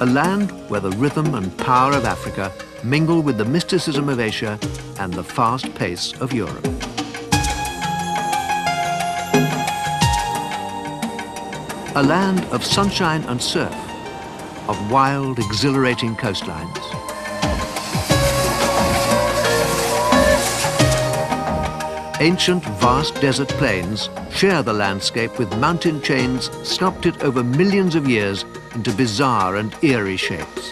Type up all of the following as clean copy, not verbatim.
A land where the rhythm and power of Africa mingle with the mysticism of Asia and the fast pace of Europe. A land of sunshine and surf, of wild, exhilarating coastlines. Ancient, vast desert plains share the landscape with mountain chains sculpted over millions of years into bizarre and eerie shapes.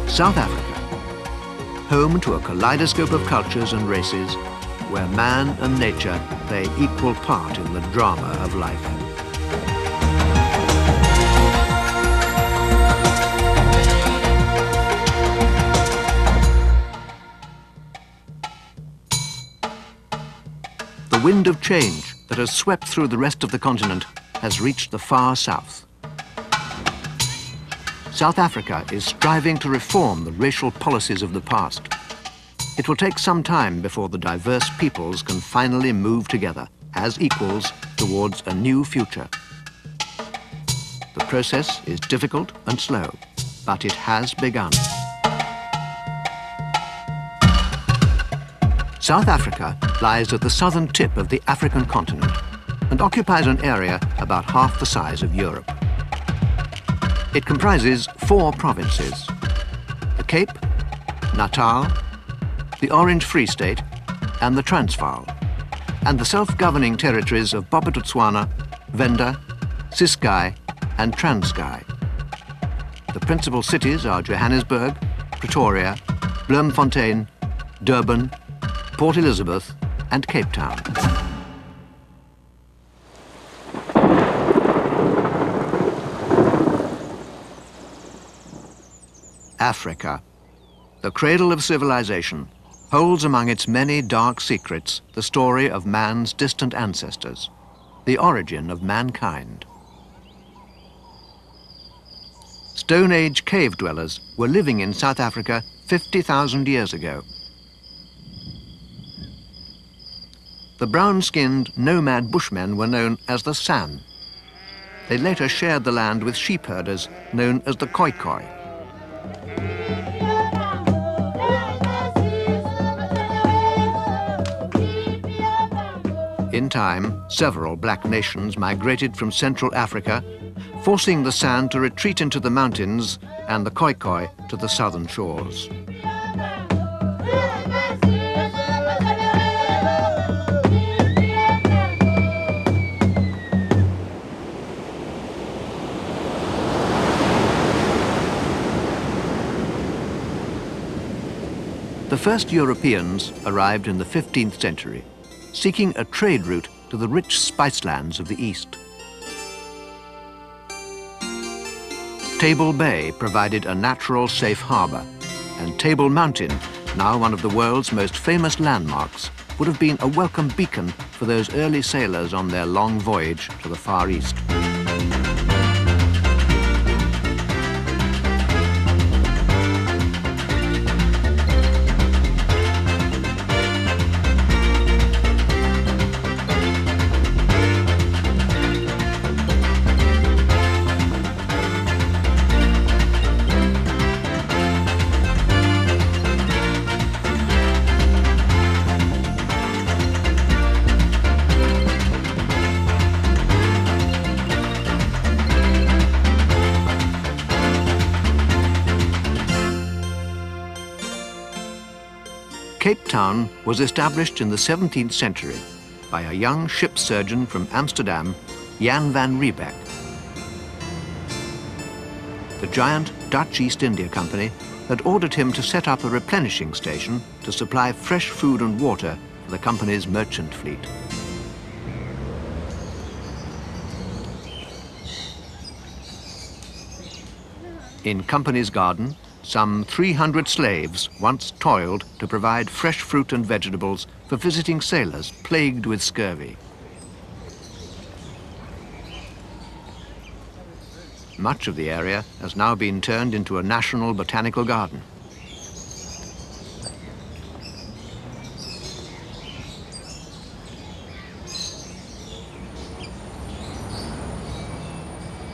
South Africa, home to a kaleidoscope of cultures and races, where man and nature play equal part in the drama of life. The wind of change that has swept through the rest of the continent has reached the far south. South Africa is striving to reform the racial policies of the past. It will take some time before the diverse peoples can finally move together as equals towards a new future. The process is difficult and slow, but it has begun. South Africa lies at the southern tip of the African continent and occupies an area about half the size of Europe. It comprises 4 provinces: the Cape, Natal, the Orange Free State, and the Transvaal, and the self-governing territories of Bophuthatswana, Venda, Ciskei, and Transkei. The principal cities are Johannesburg, Pretoria, Bloemfontein, Durban, Port Elizabeth, and Cape Town. Africa, the cradle of civilization, holds among its many dark secrets the story of man's distant ancestors, the origin of mankind. Stone Age cave dwellers were living in South Africa 50,000 years ago. The brown-skinned nomad bushmen were known as the San. They later shared the land with sheep herders known as the Khoikhoi. In time, several black nations migrated from Central Africa, forcing the San to retreat into the mountains and the Khoikhoi to the southern shores. The first Europeans arrived in the 15th century, seeking a trade route to the rich spice lands of the east. Table Bay provided a natural safe harbor, and Table Mountain, now one of the world's most famous landmarks, would have been a welcome beacon for those early sailors on their long voyage to the Far East. Cape Town was established in the 17th century by a young ship surgeon from Amsterdam, Jan van Riebeck. The giant Dutch East India Company had ordered him to set up a replenishing station to supply fresh food and water for the company's merchant fleet. In Company's garden, some 300 slaves once toiled to provide fresh fruit and vegetables for visiting sailors plagued with scurvy. Much of the area has now been turned into a national botanical garden.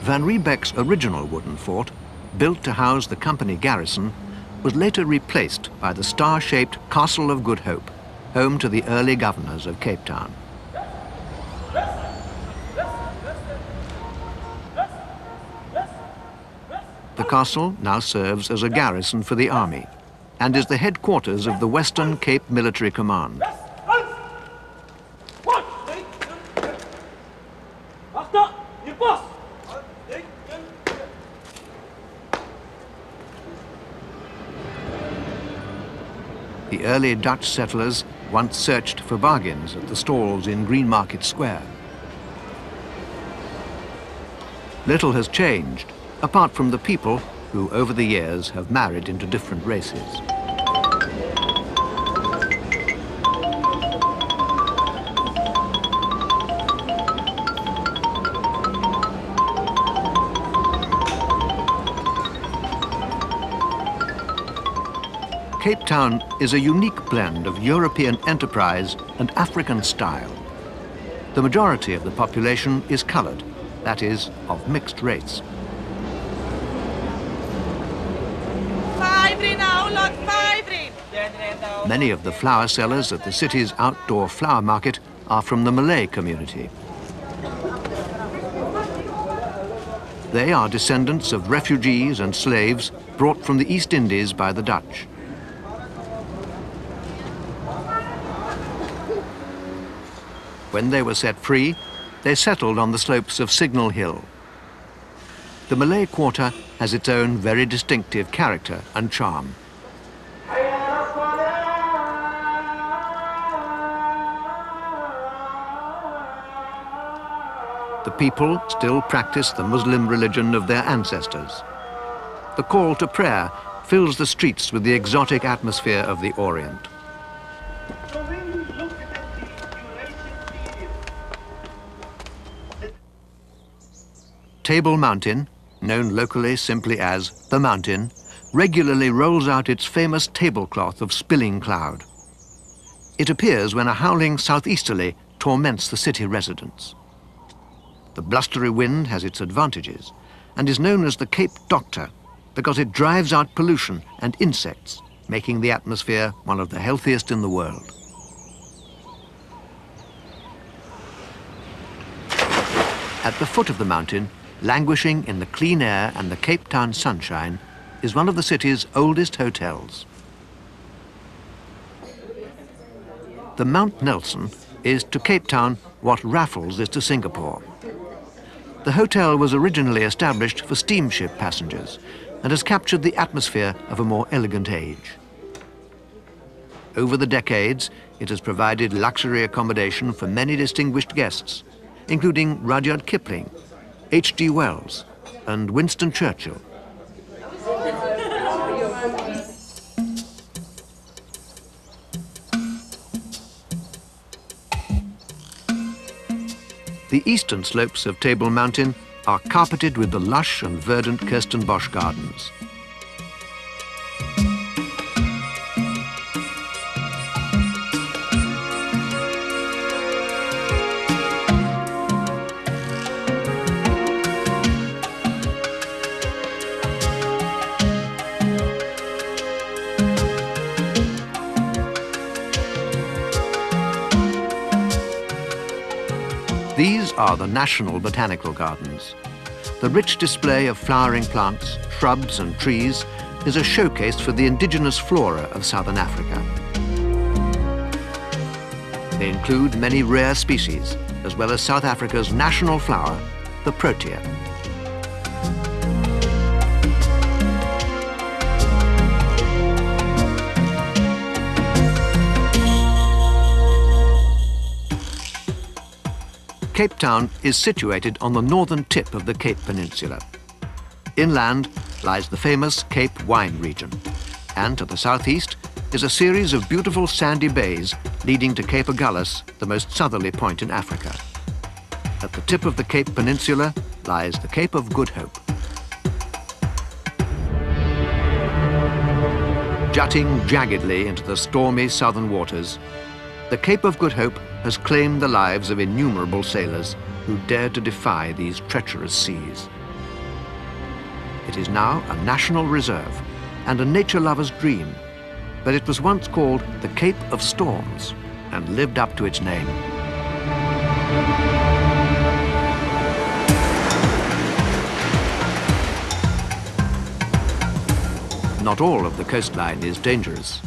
Van Riebeck's original wooden fort, built to house the company garrison, was later replaced by the star-shaped Castle of Good Hope, home to the early governors of Cape Town. The castle now serves as a garrison for the army and is the headquarters of the Western Cape Military Command. The early Dutch settlers once searched for bargains at the stalls in Greenmarket Square. Little has changed, apart from the people who over the years have married into different races. Cape Town is a unique blend of European enterprise and African style. The majority of the population is coloured, that is, of mixed race. Many of the flower sellers at the city's outdoor flower market are from the Malay community. They are descendants of refugees and slaves brought from the East Indies by the Dutch. When they were set free, they settled on the slopes of Signal Hill. The Malay Quarter has its own very distinctive character and charm. The people still practice the Muslim religion of their ancestors. The call to prayer fills the streets with the exotic atmosphere of the Orient. Table Mountain, known locally simply as the Mountain, regularly rolls out its famous tablecloth of spilling cloud. It appears when a howling southeasterly torments the city residents. The blustery wind has its advantages and is known as the Cape Doctor because it drives out pollution and insects, making the atmosphere one of the healthiest in the world. At the foot of the mountain, languishing in the clean air and the Cape Town sunshine, is one of the city's oldest hotels. The Mount Nelson is to Cape Town what Raffles is to Singapore. The hotel was originally established for steamship passengers and has captured the atmosphere of a more elegant age. Over the decades, it has provided luxury accommodation for many distinguished guests, including Rudyard Kipling, H.G. Wells, and Winston Churchill. The eastern slopes of Table Mountain are carpeted with the lush and verdant Kirstenbosch gardens. These are the National Botanical Gardens. The rich display of flowering plants, shrubs and trees is a showcase for the indigenous flora of southern Africa. They include many rare species, as well as South Africa's national flower, the protea. Cape Town is situated on the northern tip of the Cape Peninsula. Inland lies the famous Cape Wine region, and to the southeast is a series of beautiful sandy bays leading to Cape Agulhas, the most southerly point in Africa. At the tip of the Cape Peninsula lies the Cape of Good Hope. Jutting jaggedly into the stormy southern waters, the Cape of Good Hope has claimed the lives of innumerable sailors who dared to defy these treacherous seas. It is now a national reserve and a nature lover's dream, but it was once called the Cape of Storms and lived up to its name. Not all of the coastline is dangerous.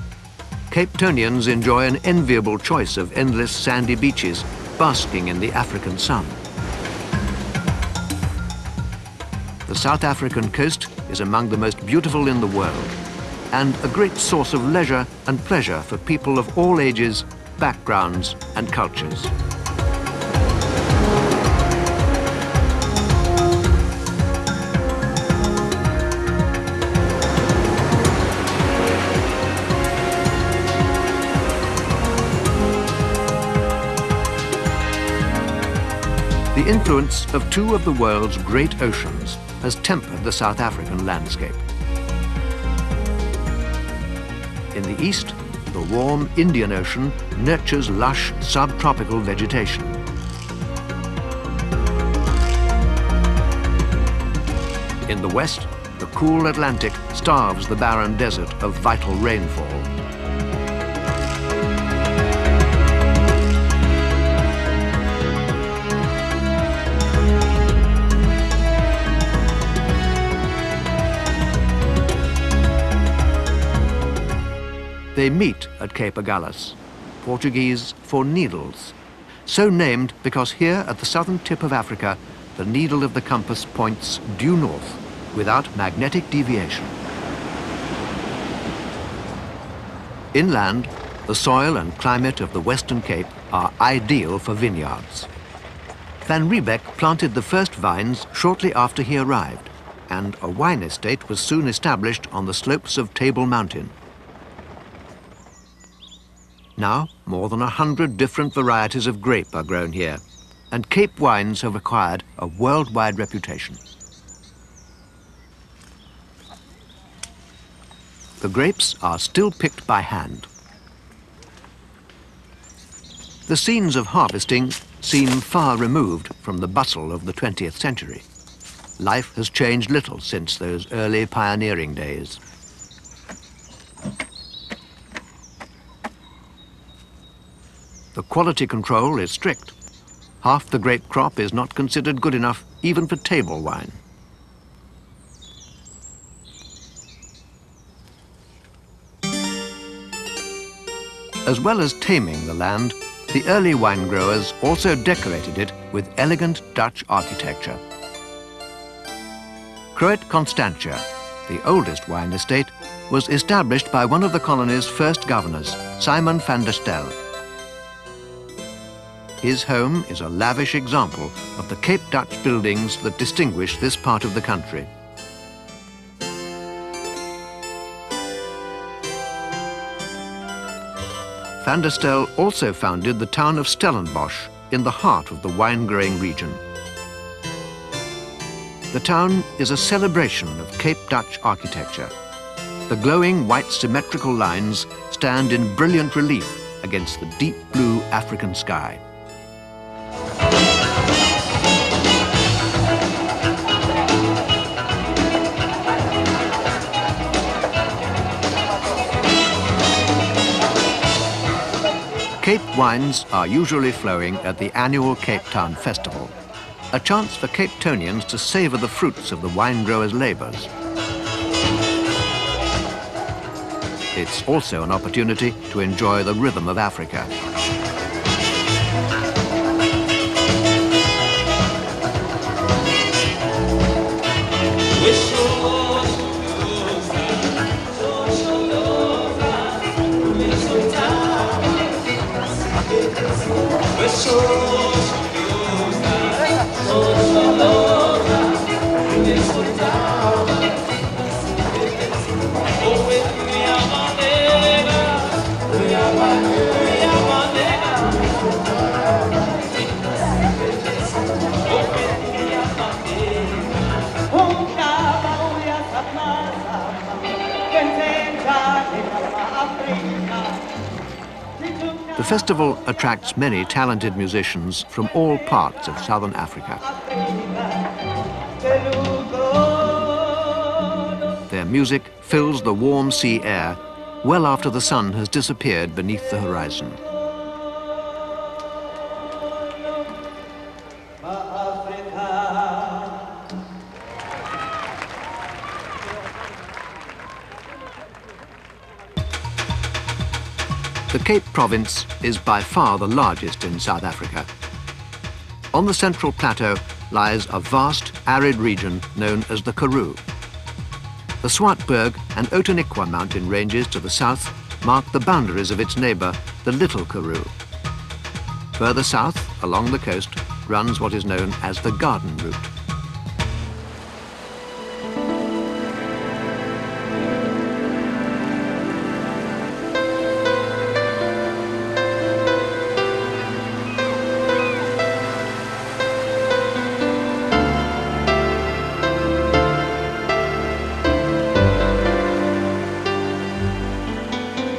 Cape Townians enjoy an enviable choice of endless sandy beaches, basking in the African sun. The South African coast is among the most beautiful in the world and a great source of leisure and pleasure for people of all ages, backgrounds and cultures. The influence of two of the world's great oceans has tempered the South African landscape. In the east, the warm Indian Ocean nurtures lush subtropical vegetation. In the west, the cool Atlantic starves the barren desert of vital rainfall. They meet at Cape Agulhas, Portuguese for needles, so named because here at the southern tip of Africa, the needle of the compass points due north without magnetic deviation. Inland, the soil and climate of the Western Cape are ideal for vineyards. Van Riebeck planted the first vines shortly after he arrived, and a wine estate was soon established on the slopes of Table Mountain. Now, more than 100 different varieties of grape are grown here, and Cape wines have acquired a worldwide reputation. The grapes are still picked by hand. The scenes of harvesting seem far removed from the bustle of the 20th century. Life has changed little since those early pioneering days. The quality control is strict. Half the grape crop is not considered good enough even for table wine. As well as taming the land, the early wine growers also decorated it with elegant Dutch architecture. Croet Constantia, the oldest wine estate, was established by one of the colony's first governors, Simon van der Stel. His home is a lavish example of the Cape Dutch buildings that distinguish this part of the country. Van der Stel also founded the town of Stellenbosch in the heart of the wine-growing region. The town is a celebration of Cape Dutch architecture. The glowing white symmetrical lines stand in brilliant relief against the deep blue African sky. Cape wines are usually flowing at the annual Cape Town Festival, a chance for Cape Townians to savour the fruits of the wine growers' labours. It's also an opportunity to enjoy the rhythm of Africa. The festival attracts many talented musicians from all parts of southern Africa. music fills the warm sea air well after the sun has disappeared beneath the horizon. The Cape Province is by far the largest in South Africa. On the central plateau lies a vast, arid region known as the Karoo. The Swartberg and Outeniqua mountain ranges to the south mark the boundaries of its neighbour, the Little Karoo. Further south, along the coast, runs what is known as the Garden Route.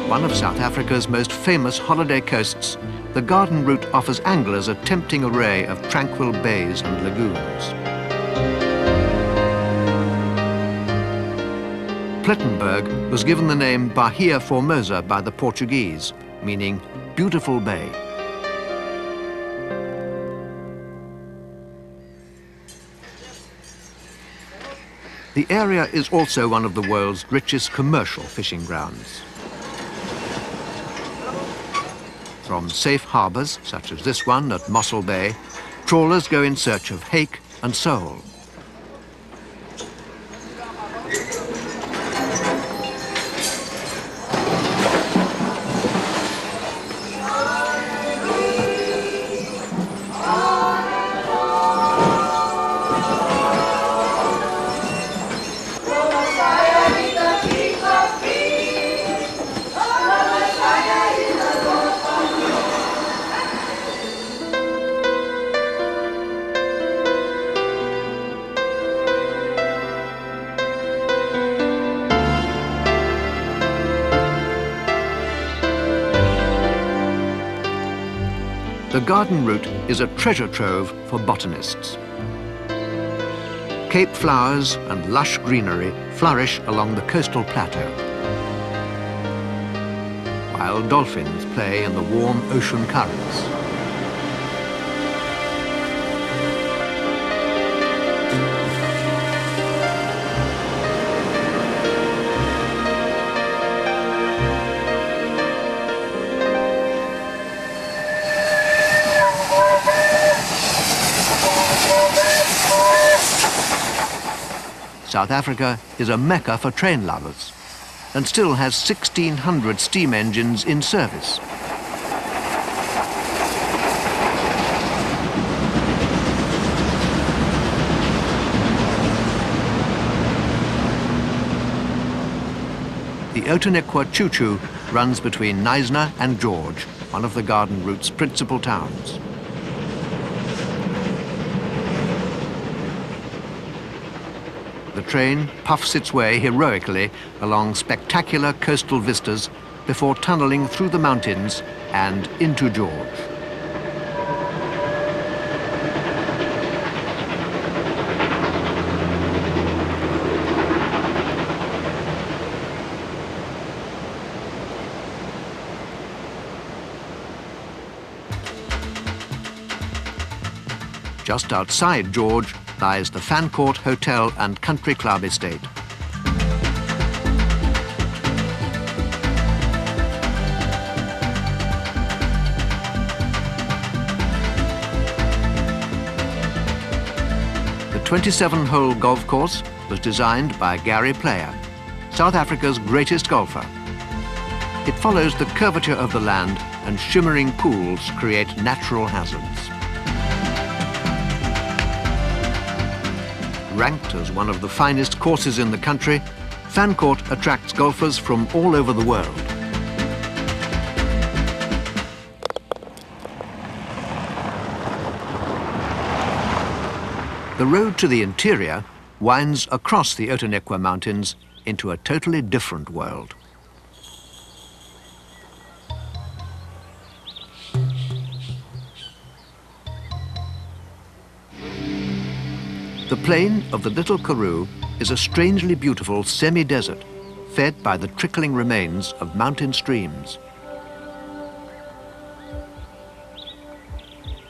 One of South Africa's most famous holiday coasts, the Garden Route offers anglers a tempting array of tranquil bays and lagoons. Plettenberg was given the name Bahia Formosa by the Portuguese, meaning beautiful bay. The area is also one of the world's richest commercial fishing grounds. From safe harbours, such as this one at Mossel Bay, trawlers go in search of hake and sole. The Garden Route is a treasure trove for botanists. Cape flowers and lush greenery flourish along the coastal plateau, while dolphins play in the warm ocean currents. South Africa is a mecca for train lovers and still has 1,600 steam engines in service. The Outeniqua Choo-Choo runs between Knysna and George, one of the Garden Route's principal towns. The train puffs its way heroically along spectacular coastal vistas before tunnelling through the mountains and into George. Just outside George lies the Fancourt Hotel and Country Club estate. The 27-hole golf course was designed by Gary Player, South Africa's greatest golfer. It follows the curvature of the land, and shimmering pools create natural hazards. Ranked as one of the finest courses in the country, Fancourt attracts golfers from all over the world. The road to the interior winds across the Outeniqua Mountains into a totally different world. The plain of the Little Karoo is a strangely beautiful semi-desert, fed by the trickling remains of mountain streams.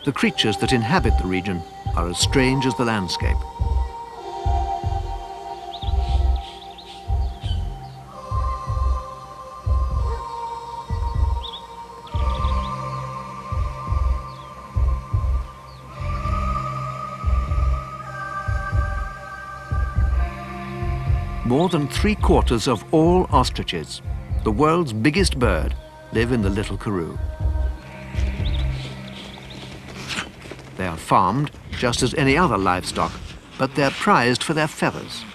The creatures that inhabit the region are as strange as the landscape. More than 3/4 of all ostriches, the world's biggest bird, live in the Little Karoo. They are farmed just as any other livestock, but they're prized for their feathers.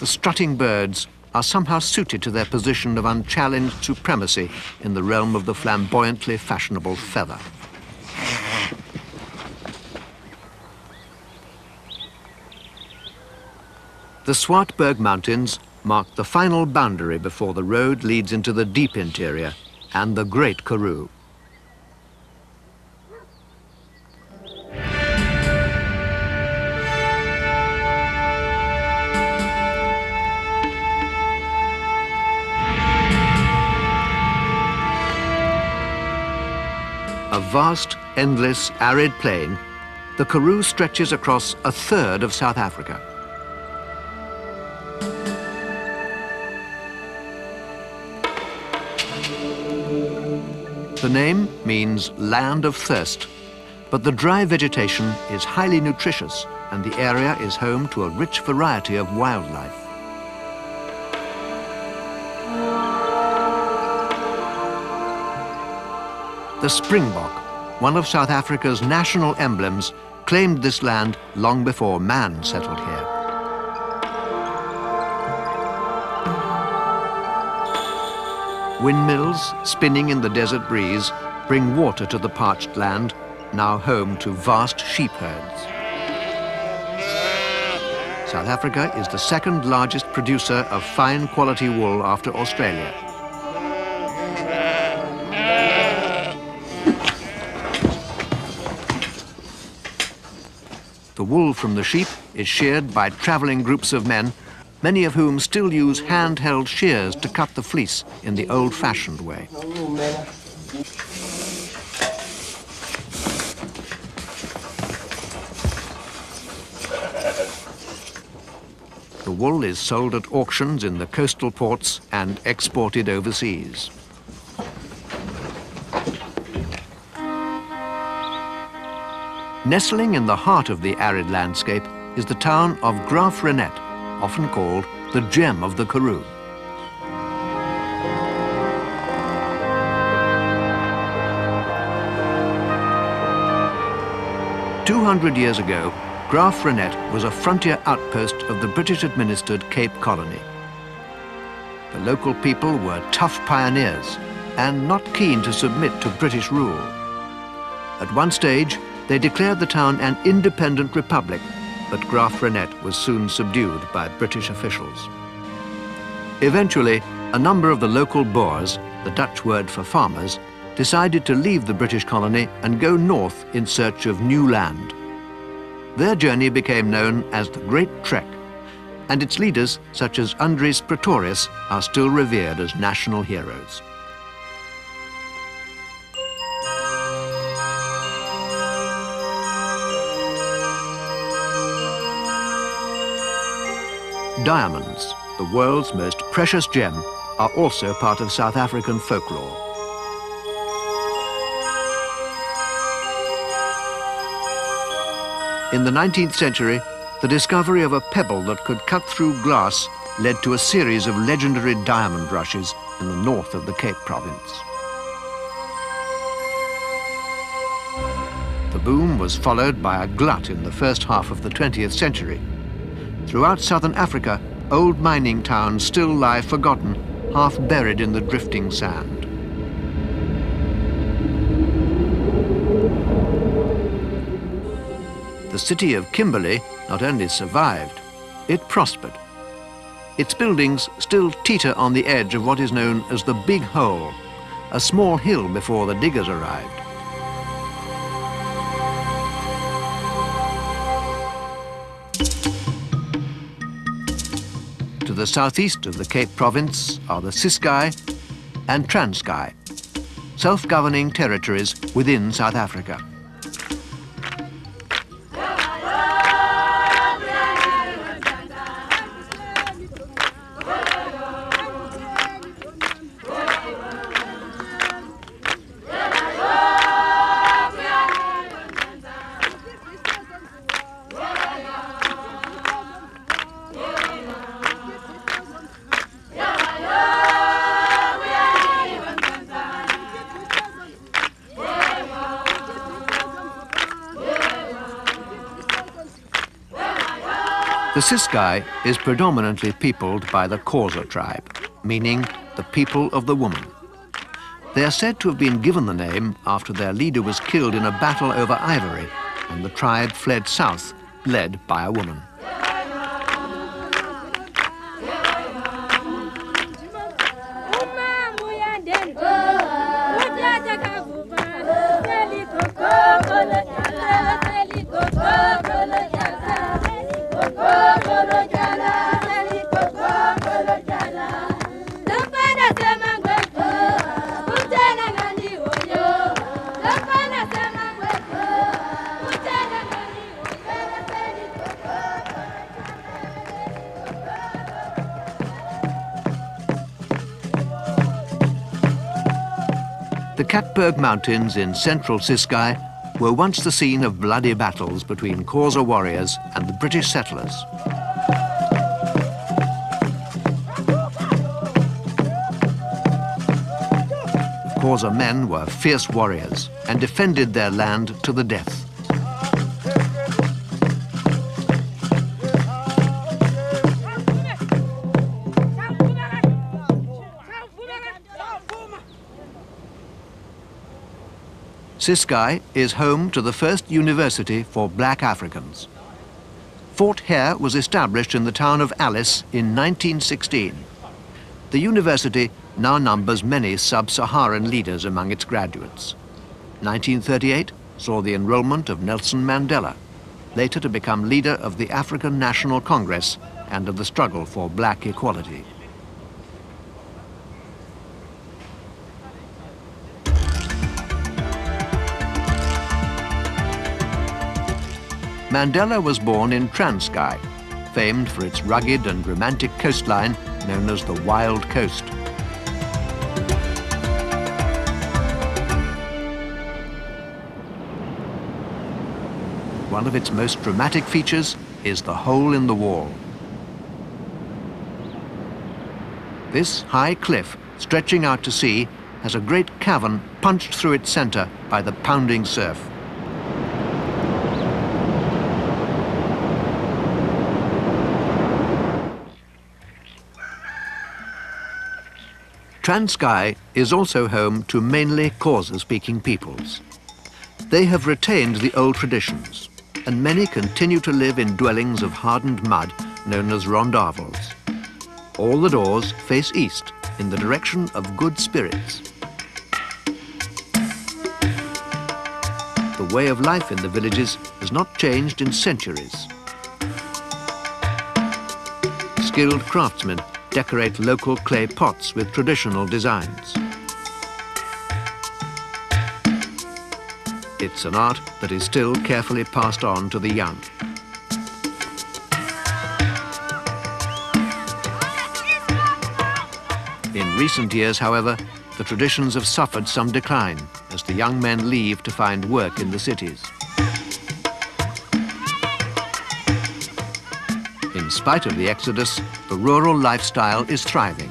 The strutting birds are somehow suited to their position of unchallenged supremacy in the realm of the flamboyantly fashionable feather. The Zwartberg Mountains mark the final boundary before the road leads into the deep interior and the Great Karoo. A vast, endless, arid plain, the Karoo stretches across 1/3 of South Africa. The name means land of thirst, but the dry vegetation is highly nutritious and the area is home to a rich variety of wildlife. The springbok, one of South Africa's national emblems, claimed this land long before man settled here. Windmills spinning in the desert breeze bring water to the parched land, now home to vast sheep herds. South Africa is the second largest producer of fine quality wool after Australia. The wool from the sheep is sheared by traveling groups of men, many of whom still use handheld shears to cut the fleece in the old-fashioned way. The wool is sold at auctions in the coastal ports and exported overseas. Nestling in the heart of the arid landscape is the town of Graaf-Reinet, often called the gem of the Karoo. "200 years ago, Graaf-Reinet was a frontier outpost of the British-administered Cape Colony. The local people were tough pioneers and not keen to submit to British rule. At one stage, they declared the town an independent republic, but Graaf-Reinet was soon subdued by British officials. Eventually, a number of the local Boers, the Dutch word for farmers, decided to leave the British colony and go north in search of new land. Their journey became known as the Great Trek, and its leaders, such as Andries Pretorius, are still revered as national heroes. Diamonds, the world's most precious gem, are also part of South African folklore. In the 19th century, the discovery of a pebble that could cut through glass led to a series of legendary diamond rushes in the north of the Cape Province. The boom was followed by a glut in the first half of the 20th century. Throughout southern Africa, old mining towns still lie forgotten, half buried in the drifting sand. The city of Kimberley not only survived, it prospered. Its buildings still teeter on the edge of what is known as the Big Hole, a small hill before the diggers arrived. the southeast of the Cape Province are the Ciskei and Transkei, self-governing territories within South Africa. The Ciskei is predominantly peopled by the Xhosa tribe, meaning the people of the woman. They are said to have been given the name after their leader was killed in a battle over ivory, and the tribe fled south, led by a woman. The Drakensburg Mountains in central Ciskei were once the scene of bloody battles between Xhosa warriors and the British settlers. Xhosa men were fierce warriors and defended their land to the death. Ciskei is home to the first university for black Africans. Fort Hare was established in the town of Alice in 1916. The university now numbers many sub-Saharan leaders among its graduates. 1938 saw the enrollment of Nelson Mandela, later to become leader of the African National Congress and of the struggle for black equality. Mandela was born in Transkei, famed for its rugged and romantic coastline known as the Wild Coast. One of its most dramatic features is the hole in the wall. This high cliff, stretching out to sea, has a great cavern punched through its center by the pounding surf. Transkei is also home to mainly Xhosa-speaking peoples. They have retained the old traditions, and many continue to live in dwellings of hardened mud known as rondavels. All the doors face east in the direction of good spirits. The way of life in the villages has not changed in centuries. Skilled craftsmen decorate local clay pots with traditional designs. It's an art that is still carefully passed on to the young. In recent years, however, the traditions have suffered some decline as the young men leave to find work in the cities. In spite of the exodus, the rural lifestyle is thriving.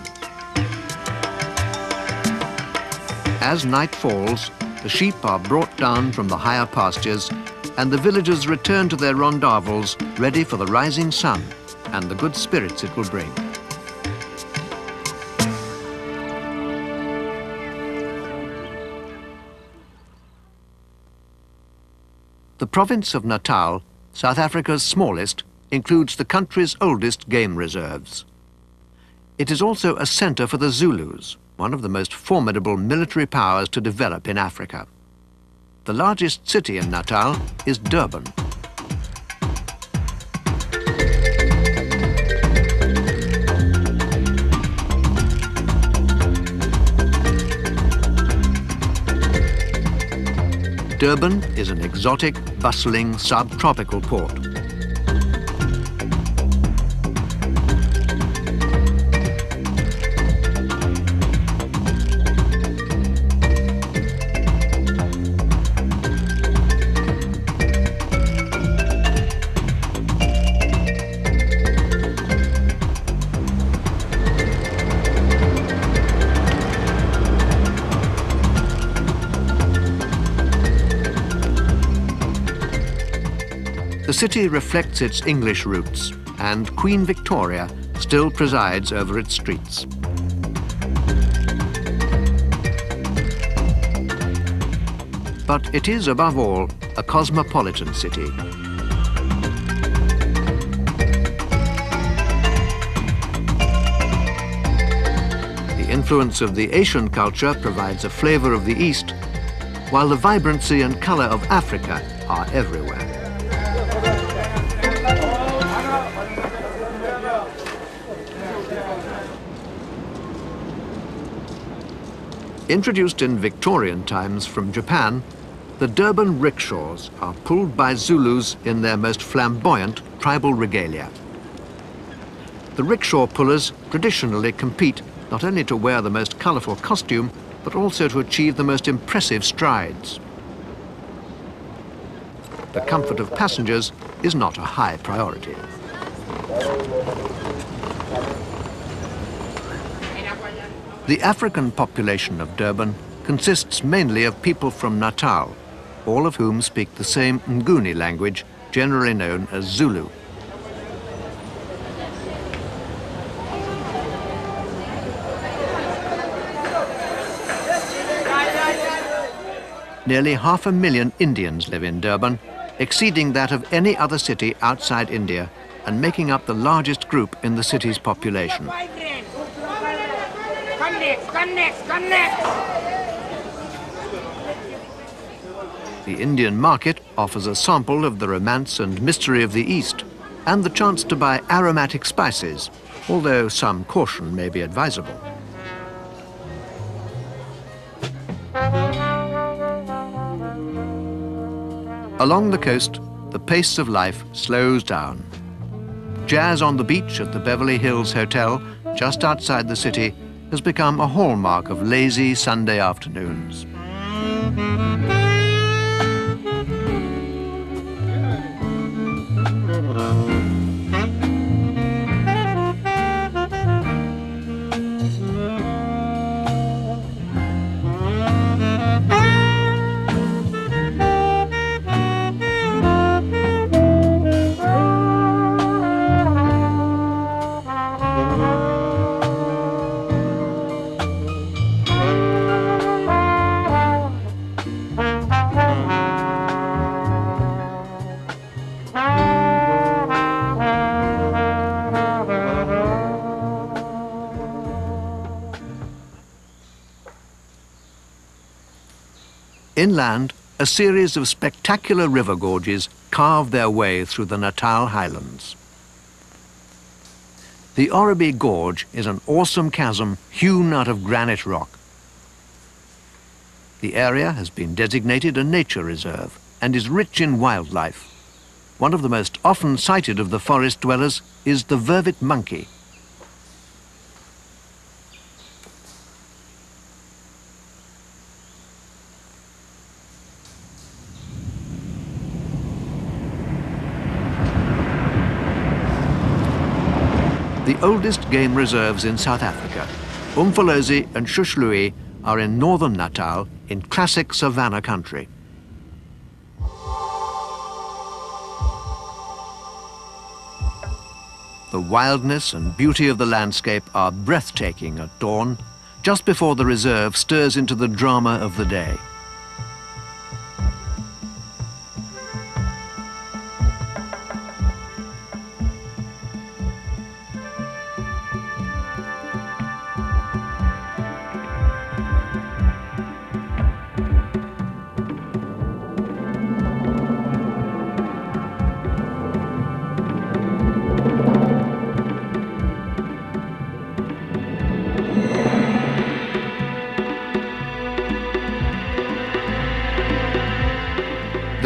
As night falls, the sheep are brought down from the higher pastures and the villagers return to their rondavels ready for the rising sun and the good spirits it will bring. The province of Natal, South Africa's smallest, includes the country's oldest game reserves. It is also a centre for the Zulus, one of the most formidable military powers to develop in Africa. The largest city in Natal is Durban. Durban is an exotic, bustling, subtropical port. The city reflects its English roots, and Queen Victoria still presides over its streets. But it is, above all, a cosmopolitan city. The influence of the Asian culture provides a flavor of the East, while the vibrancy and color of Africa are everywhere. Introduced in Victorian times from Japan, the Durban rickshaws are pulled by Zulus in their most flamboyant tribal regalia. The rickshaw pullers traditionally compete not only to wear the most colourful costume, but also to achieve the most impressive strides. The comfort of passengers is not a high priority. The African population of Durban consists mainly of people from Natal, all of whom speak the same Nguni language, generally known as Zulu. Nearly 500,000 Indians live in Durban, exceeding that of any other city outside India and making up the largest group in the city's population. The Indian market offers a sample of the romance and mystery of the East and the chance to buy aromatic spices, although some caution may be advisable. Along the coast, the pace of life slows down. Jazz on the beach at the Beverly Hills Hotel, just outside the city, has become a hallmark of lazy Sunday afternoons. Inland, a series of spectacular river gorges carve their way through the Natal highlands. The Oribi Gorge is an awesome chasm hewn out of granite rock. The area has been designated a nature reserve and is rich in wildlife. One of the most often sighted of the forest dwellers is the vervet monkey. The oldest game reserves in South Africa, Umfolozi and Shushluwe, are in northern Natal in classic savanna country. The wildness and beauty of the landscape are breathtaking at dawn, just before the reserve stirs into the drama of the day.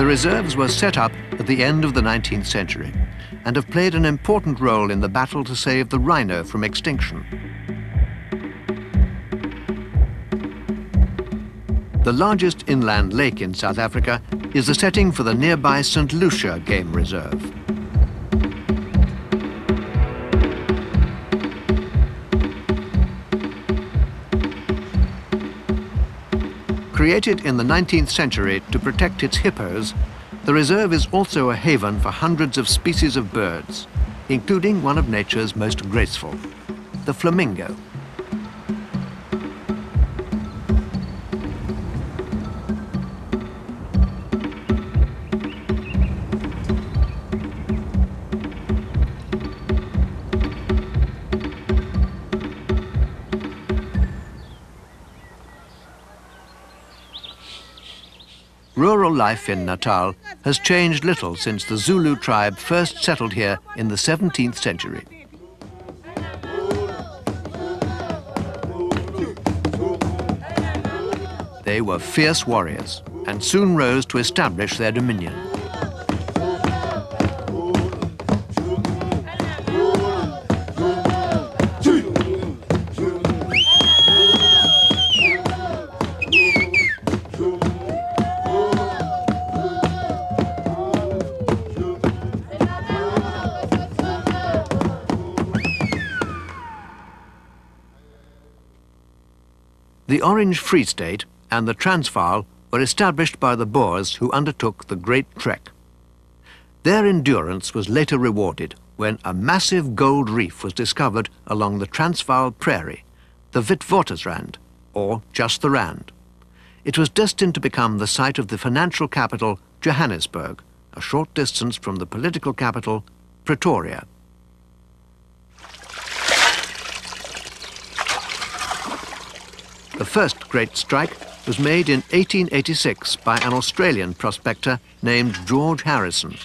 The reserves were set up at the end of the 19th century and have played an important role in the battle to save the rhino from extinction. The largest inland lake in South Africa is the setting for the nearby St. Lucia Game Reserve. Created in the 19th century to protect its hippos, the reserve is also a haven for hundreds of species of birds, including one of nature's most graceful, the flamingo. Rural life in Natal has changed little since the Zulu tribe first settled here in the 17th century. They were fierce warriors and soon rose to establish their dominion. The Orange Free State and the Transvaal were established by the Boers who undertook the Great Trek. Their endurance was later rewarded when a massive gold reef was discovered along the Transvaal Prairie, the Witwatersrand, or just the Rand. It was destined to become the site of the financial capital, Johannesburg, a short distance from the political capital, Pretoria. The first great strike was made in 1886 by an Australian prospector named George Harrison.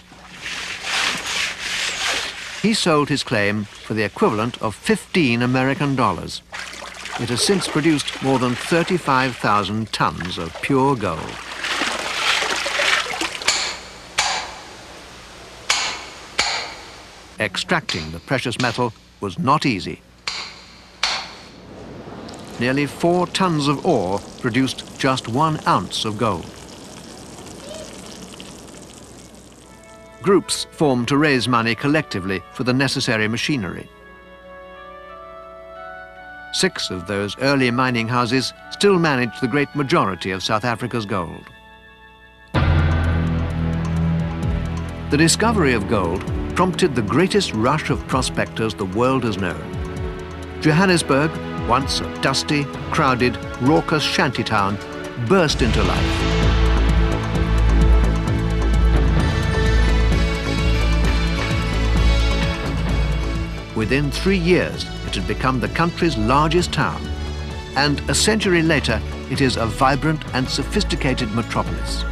He sold his claim for the equivalent of $15 American. It has since produced more than 35,000 tons of pure gold. Extracting the precious metal was not easy. Nearly 4 tons of ore produced just 1 ounce of gold. Groups formed to raise money collectively for the necessary machinery. 6 of those early mining houses still manage the great majority of South Africa's gold. The discovery of gold prompted the greatest rush of prospectors the world has known. Johannesburg, once a dusty, crowded, raucous shantytown, burst into life. Within 3 years, it had become the country's largest town, and a century later, it is a vibrant and sophisticated metropolis.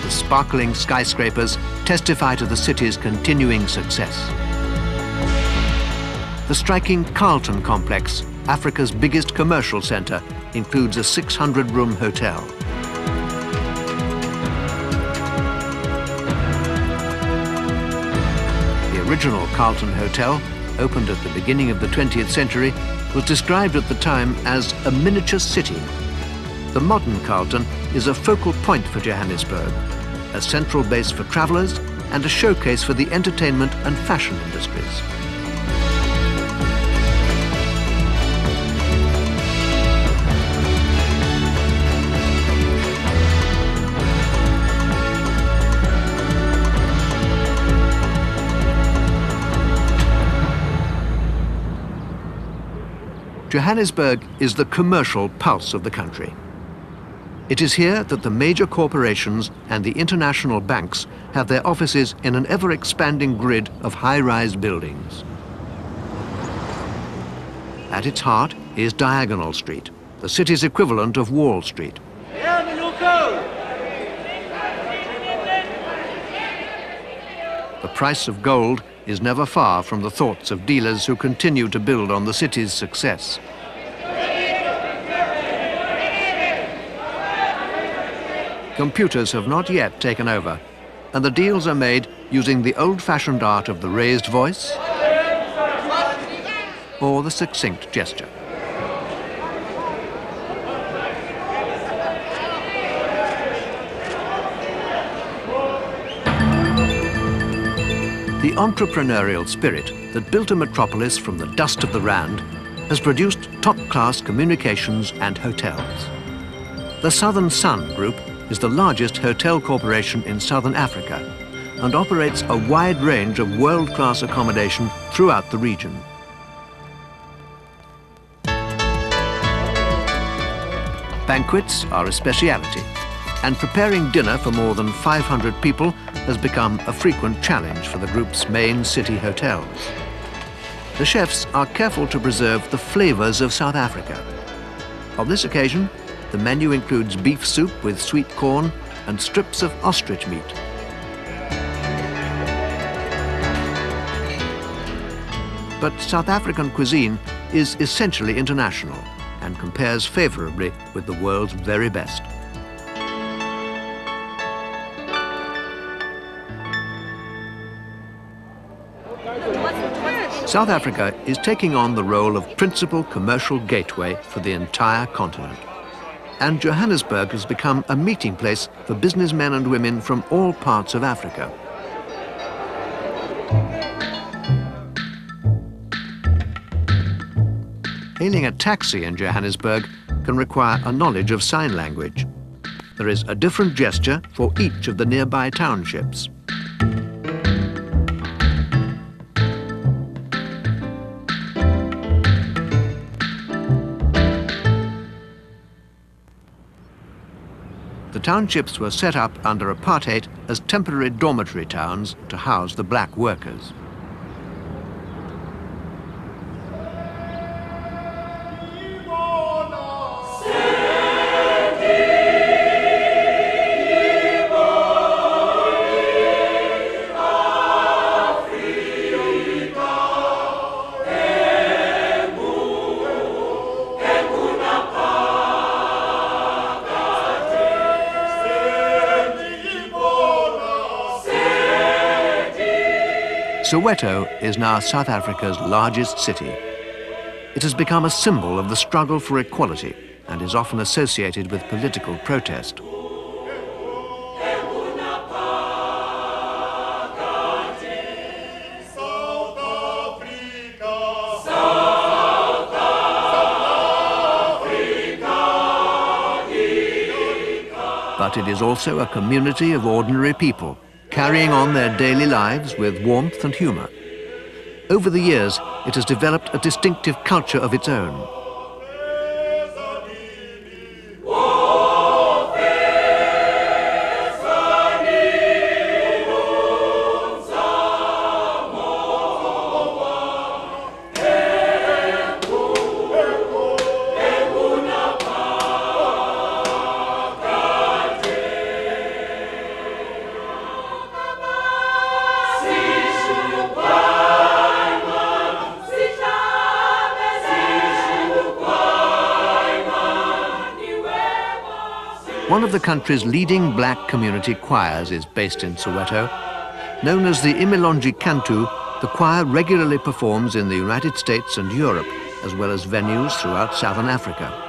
Sparkling skyscrapers testify to the city's continuing success. The striking Carlton complex, Africa's biggest commercial centre, includes a 600-room hotel. The original Carlton Hotel, opened at the beginning of the 20th century, was described at the time as a miniature city. The modern Carlton is a focal point for Johannesburg, a central base for travellers and a showcase for the entertainment and fashion industries. Johannesburg is the commercial pulse of the country. It is here that the major corporations and the international banks have their offices in an ever-expanding grid of high-rise buildings. At its heart is Diagonal Street, the city's equivalent of Wall Street. The the price of gold is never far from the thoughts of dealers who continue to build on the city's success. Computers have not yet taken over, and the deals are made using the old-fashioned art of the raised voice or the succinct gesture. The entrepreneurial spirit that built a metropolis from the dust of the Rand has produced top-class communications and hotels. The Southern Sun Group is the largest hotel corporation in Southern Africa and operates a wide range of world-class accommodation throughout the region. Banquets are a speciality, and preparing dinner for more than 500 people has become a frequent challenge for the group's main city hotels. The chefs are careful to preserve the flavors of South Africa. On this occasion, the menu includes beef soup with sweet corn and strips of ostrich meat. But South African cuisine is essentially international and compares favorably with the world's very best. South Africa is taking on the role of principal commercial gateway for the entire continent. And Johannesburg has become a meeting place for businessmen and women from all parts of Africa. Hailing a taxi in Johannesburg can require a knowledge of sign language. There is a different gesture for each of the nearby townships. The townships were set up under apartheid as temporary dormitory towns to house the black workers. Soweto is now South Africa's largest city. It has become a symbol of the struggle for equality and is often associated with political protest. But it is also a community of ordinary people, carrying on their daily lives with warmth and humor. Over the years, it has developed a distinctive culture of its own. One of the country's leading black community choirs is based in Soweto. Known as the Imilonji Cantu, the choir regularly performs in the United States and Europe, as well as venues throughout Southern Africa.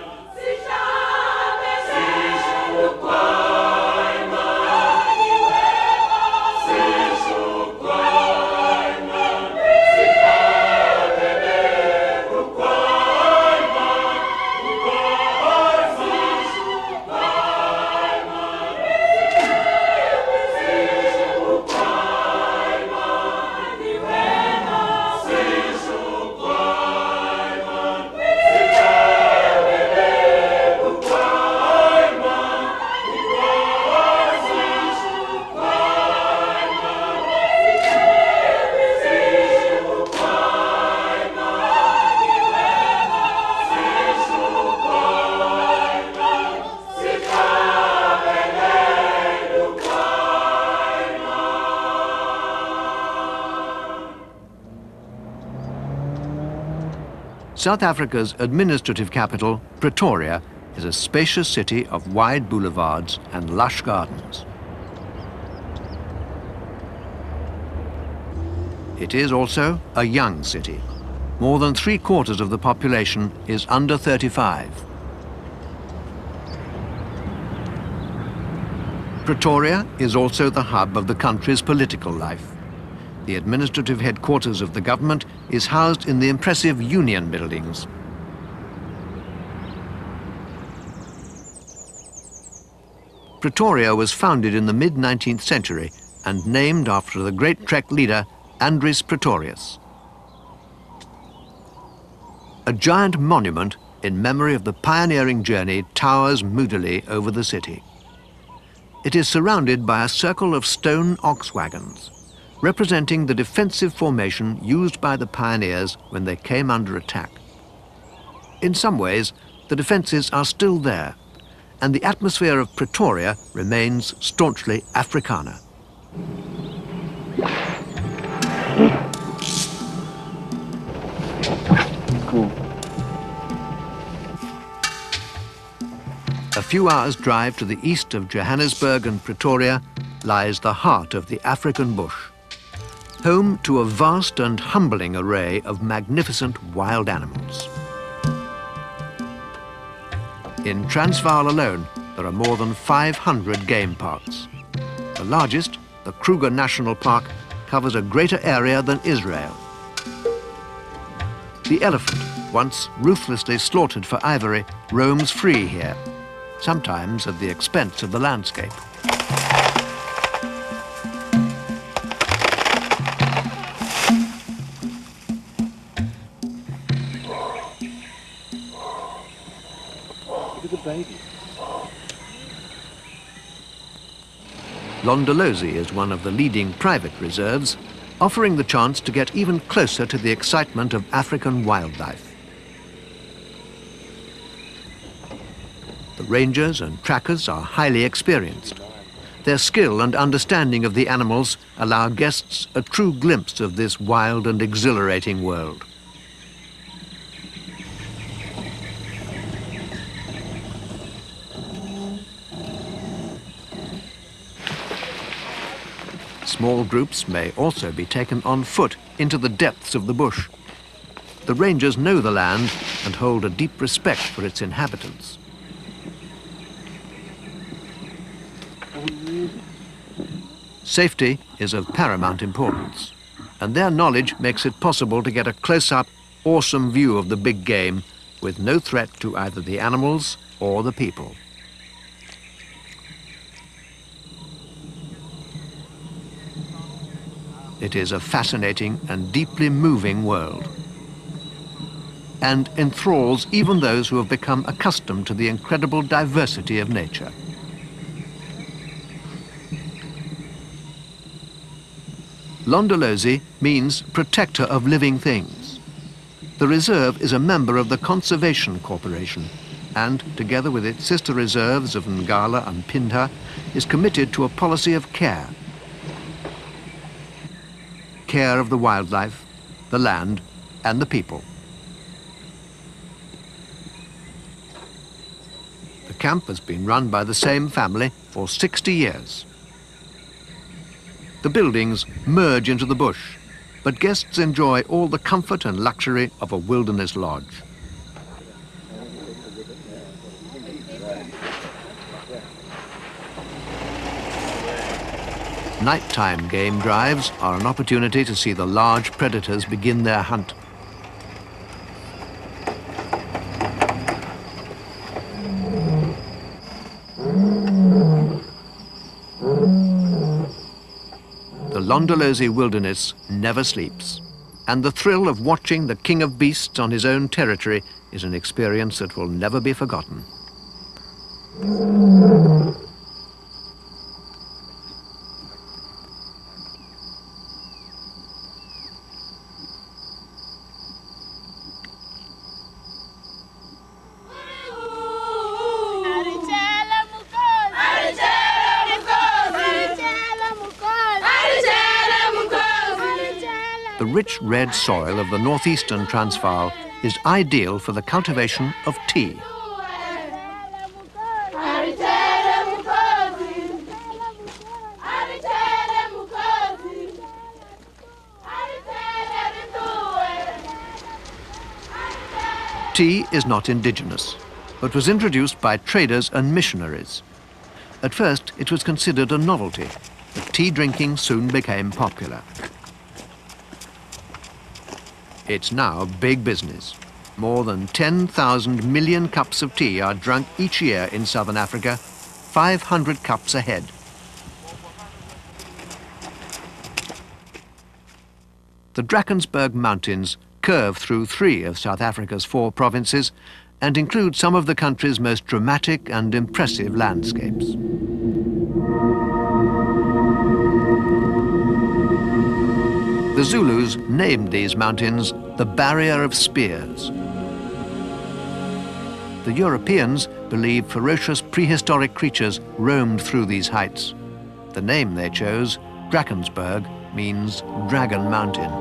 South Africa's administrative capital, Pretoria, is a spacious city of wide boulevards and lush gardens. It is also a young city. More than 3/4 of the population is under 35. Pretoria is also the hub of the country's political life. The administrative headquarters of the government is housed in the impressive Union buildings. Pretoria was founded in the mid-19th century and named after the great trek leader Andries Pretorius. A giant monument in memory of the pioneering journey towers moodily over the city. It is surrounded by a circle of stone ox wagons, representing the defensive formation used by the pioneers when they came under attack. In some ways, the defenses are still there, and the atmosphere of Pretoria remains staunchly Afrikaner. Cool. A few hours' drive to the east of Johannesburg and Pretoria lies the heart of the African bush, home to a vast and humbling array of magnificent wild animals. In Transvaal alone, there are more than 500 game parks. The largest, the Kruger National Park, covers a greater area than Israel. The elephant, once ruthlessly slaughtered for ivory, roams free here, sometimes at the expense of the landscape. Look at the baby. Londolozi is one of the leading private reserves, offering the chance to get even closer to the excitement of African wildlife. The rangers and trackers are highly experienced. Their skill and understanding of the animals allow guests a true glimpse of this wild and exhilarating world. Small groups may also be taken on foot into the depths of the bush. The rangers know the land and hold a deep respect for its inhabitants. Safety is of paramount importance, and their knowledge makes it possible to get a close-up, awesome view of the big game with no threat to either the animals or the people. It is a fascinating and deeply moving world, and enthralls even those who have become accustomed to the incredible diversity of nature. Londolozi means protector of living things. The reserve is a member of the Conservation Corporation and, together with its sister reserves of Ngala and Pindha, is committed to a policy of care. Care of the wildlife, the land, and the people. The camp has been run by the same family for 60 years. The buildings merge into the bush, but guests enjoy all the comfort and luxury of a wilderness lodge. Nighttime game drives are an opportunity to see the large predators begin their hunt. The Londolozi wilderness never sleeps, and the thrill of watching the king of beasts on his own territory is an experience that will never be forgotten. The rich red soil of the northeastern Transvaal is ideal for the cultivation of tea. Tea is not indigenous, but was introduced by traders and missionaries. At first, it was considered a novelty, but tea drinking soon became popular. It's now big business. More than 10,000 million cups of tea are drunk each year in southern Africa, 500 cups a head. The Drakensburg Mountains curve through 3 of South Africa's 4 provinces and include some of the country's most dramatic and impressive landscapes. The Zulus named these mountains the Barrier of Spears. The Europeans believed ferocious prehistoric creatures roamed through these heights. The name they chose, Drakensburg, means Dragon Mountain.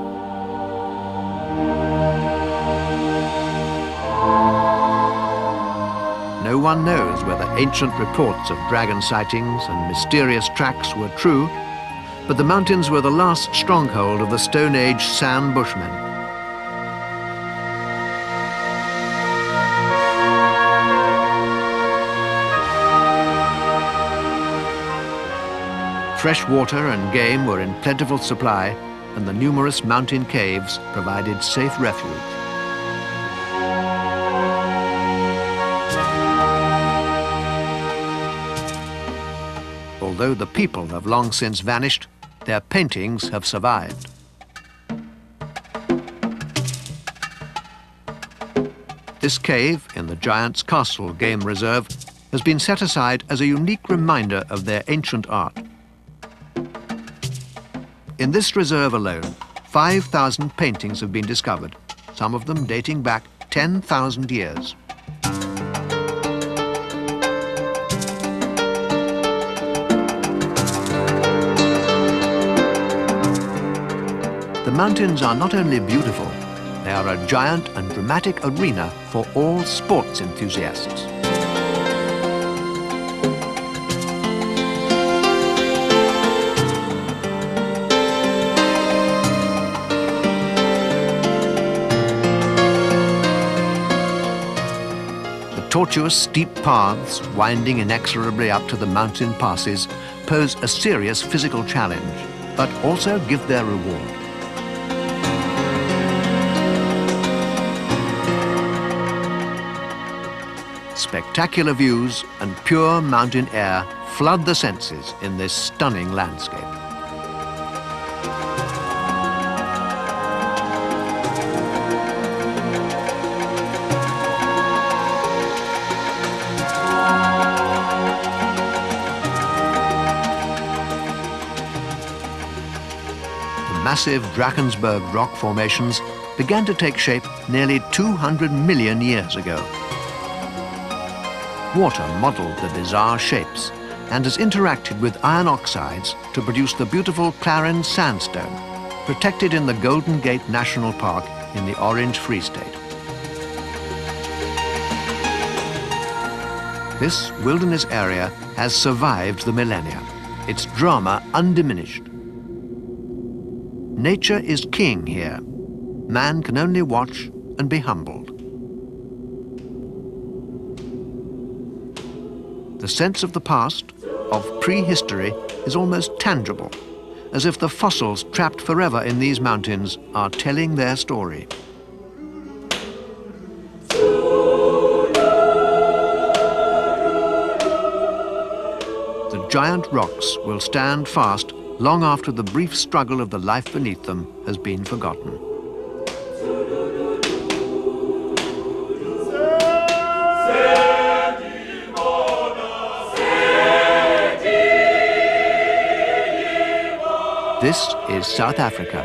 No one knows whether ancient reports of dragon sightings and mysterious tracks were true, but the mountains were the last stronghold of the Stone Age San Bushmen. Fresh water and game were in plentiful supply, and the numerous mountain caves provided safe refuge. Although the people have long since vanished, their paintings have survived. This cave in the Giant's Castle Game Reserve has been set aside as a unique reminder of their ancient art. In this reserve alone, 5,000 paintings have been discovered, some of them dating back 10,000 years. The mountains are not only beautiful, they are a giant and dramatic arena for all sports enthusiasts. The tortuous, steep paths winding inexorably up to the mountain passes pose a serious physical challenge, but also give their reward. Spectacular views and pure mountain air flood the senses in this stunning landscape. The massive Drakensburg rock formations began to take shape nearly 200 million years ago. Water modeled the bizarre shapes and has interacted with iron oxides to produce the beautiful Clarence sandstone, protected in the Golden Gate National Park in the Orange Free State. This wilderness area has survived the millennia, its drama undiminished. Nature is king here. Man can only watch and be humbled. The sense of the past, of prehistory, is almost tangible, as if the fossils trapped forever in these mountains are telling their story. The giant rocks will stand fast long after the brief struggle of the life beneath them has been forgotten. This is South Africa.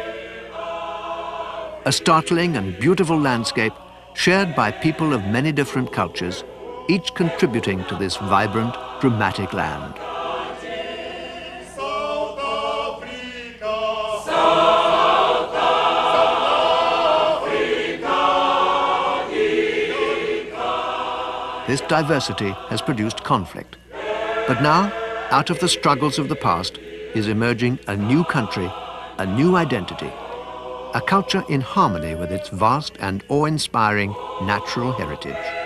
A startling and beautiful landscape shared by people of many different cultures, each contributing to this vibrant, dramatic land. this diversity has produced conflict. But now, out of the struggles of the past, is emerging a new country, a new identity, a culture in harmony with its vast and awe-inspiring natural heritage.